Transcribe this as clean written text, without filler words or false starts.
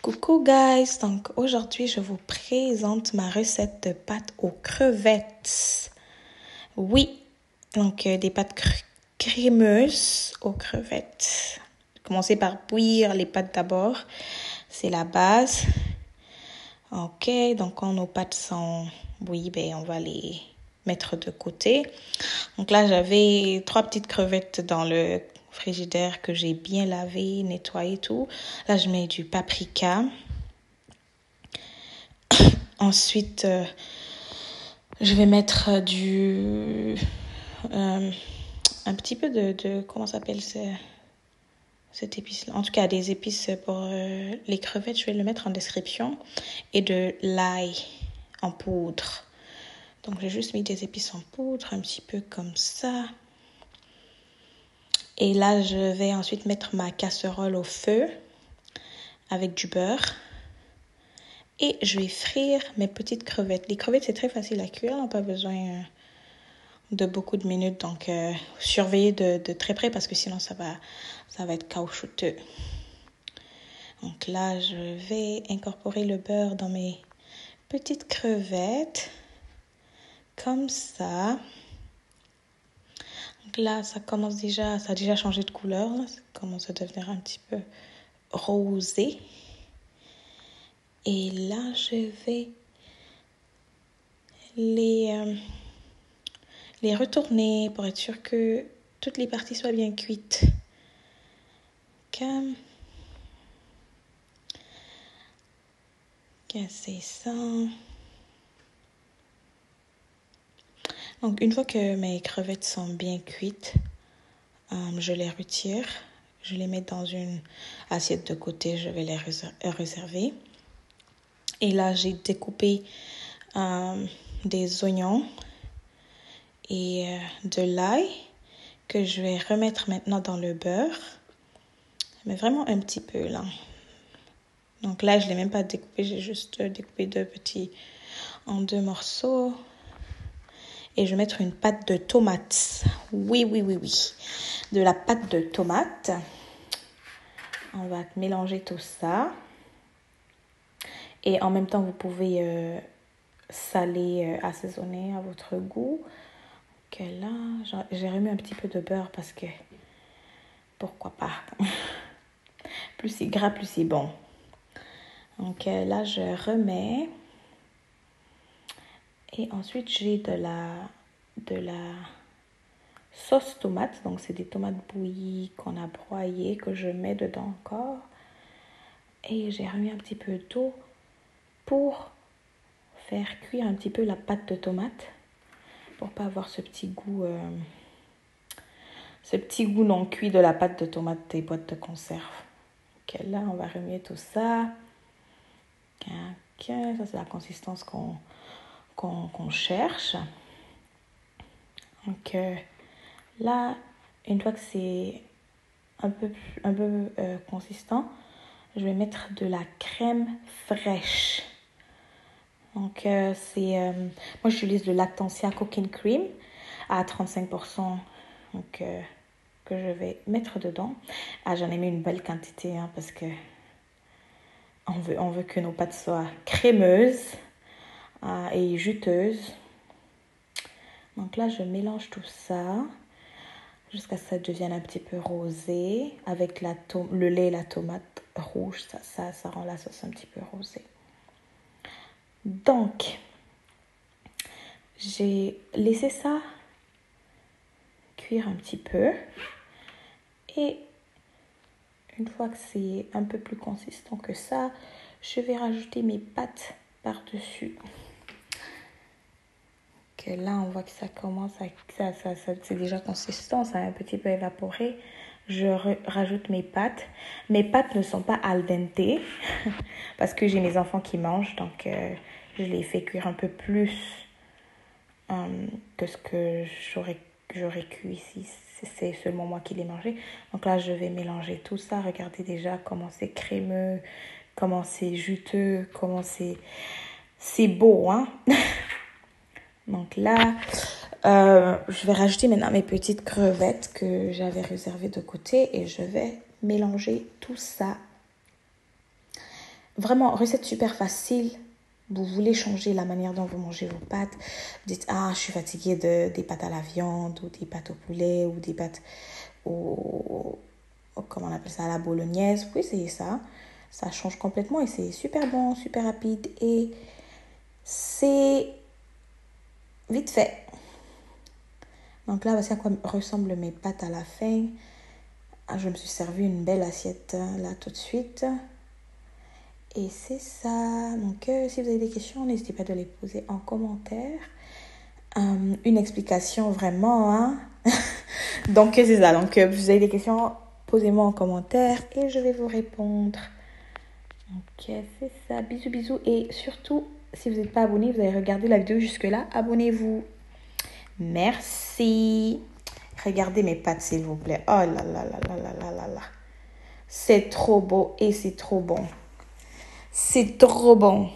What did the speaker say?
Coucou guys, donc aujourd'hui je vous présente ma recette de pâtes aux crevettes. Oui, donc des pâtes crémeuses aux crevettes. Commencez par bouillir les pâtes d'abord, c'est la base. Ok, donc quand nos pâtes sont bouillies, on va les mettre de côté. Donc là j'avais 3 petites crevettes dans le frigidaire que j'ai bien lavé, nettoyé tout. Là je mets du paprika. Ensuite, je vais mettre un petit peu de comment s'appelle cette épice-là. En tout cas, des épices pour les crevettes, je vais le mettre en description. Et de l'ail en poudre. Donc, j'ai juste mis des épices en poudre, un petit peu comme ça. Et là, je vais ensuite mettre ma casserole au feu avec du beurre. Et je vais frire mes petites crevettes. Les crevettes, c'est très facile à cuire. On n'a pas besoin de beaucoup de minutes. Donc, surveillez de très près parce que sinon, ça va être caoutchouteux. Donc là, je vais incorporer le beurre dans mes petites crevettes. Comme ça. Donc là, ça a déjà changé de couleur. Là. Ça commence à devenir un petit peu rosé. Et là, je vais les retourner pour être sûr que toutes les parties soient bien cuites. Comme casser ça. Donc, une fois que mes crevettes sont bien cuites, je les retire. Je les mets dans une assiette de côté. Je vais les réserver. Et là, j'ai découpé des oignons et de l'ail que je vais remettre maintenant dans le beurre. Mais vraiment un petit peu là. Donc là, je ne l'ai même pas découpé. J'ai juste découpé en deux morceaux. Et je vais mettre une pâte de tomate. Oui. De la pâte de tomate. On va mélanger tout ça. Et en même temps, vous pouvez saler, assaisonner à votre goût. Donc là, j'ai remis un petit peu de beurre parce que pourquoi pas. Plus c'est gras, plus c'est bon. Donc là, je remets. Et ensuite, j'ai de la sauce tomate. Donc, c'est des tomates bouillies qu'on a broyées, que je mets dedans encore. Et j'ai remis un petit peu d'eau pour faire cuire un petit peu la pâte de tomate. Pour pas avoir ce petit goût non cuit de la pâte de tomate des boîtes de conserve. Ok, là, on va remettre tout ça. Ok, ça, c'est la consistance qu'on cherche. Donc là, une fois que c'est un peu consistant, je vais mettre de la crème fraîche. Donc moi j'utilise le Lactantia Cooking Cream à 35%, donc que je vais mettre dedans. J'en ai mis une belle quantité parce que on veut que nos pâtes soient crémeuses et juteuses. Donc là, je mélange tout ça jusqu'à ce que ça devienne un petit peu rosé. Avec le lait et la tomate rouge, ça rend la sauce un petit peu rosée. Donc, j'ai laissé ça cuire un petit peu. Et une fois que c'est un peu plus consistant que ça, je vais rajouter mes pâtes par-dessus. Que là, on voit que ça commence c'est déjà consistant, ça a un petit peu évaporé. Je rajoute mes pâtes. Mes pâtes ne sont pas al dente parce que j'ai mes enfants qui mangent, donc je les fais cuire un peu plus que ce que j'aurais cuit si c'est seulement moi qui les mangeais. Donc là, je vais mélanger tout ça. Regardez déjà comment c'est crémeux, comment c'est juteux, comment c'est beau, hein. Donc là, je vais rajouter maintenant mes petites crevettes que j'avais réservées de côté et je vais mélanger tout ça. vraiment, recette super facile. Vous voulez changer la manière dont vous mangez vos pâtes. Vous dites, je suis fatiguée des pâtes à la viande ou des pâtes au poulet ou des pâtes comment on appelle ça, à la bolognaise. Vous pouvez essayer ça. Ça change complètement et c'est super bon, super rapide et c'est vite fait. Donc là, voici à quoi ressemblent mes pâtes à la fin. Je me suis servi une belle assiette là tout de suite. Et c'est ça. Donc, si vous avez des questions, n'hésitez pas de les poser en commentaire. Une explication vraiment, hein. Donc, c'est ça. Donc, vous avez des questions, posez-moi en commentaire et je vais vous répondre. Ok, c'est ça. Bisous, bisous. Et surtout, si vous n'êtes pas abonné, vous avez regardé la vidéo jusque-là, abonnez-vous. Merci. Regardez mes pâtes, s'il vous plaît. Oh là là là là là là là là. C'est trop beau et c'est trop bon. C'est trop bon.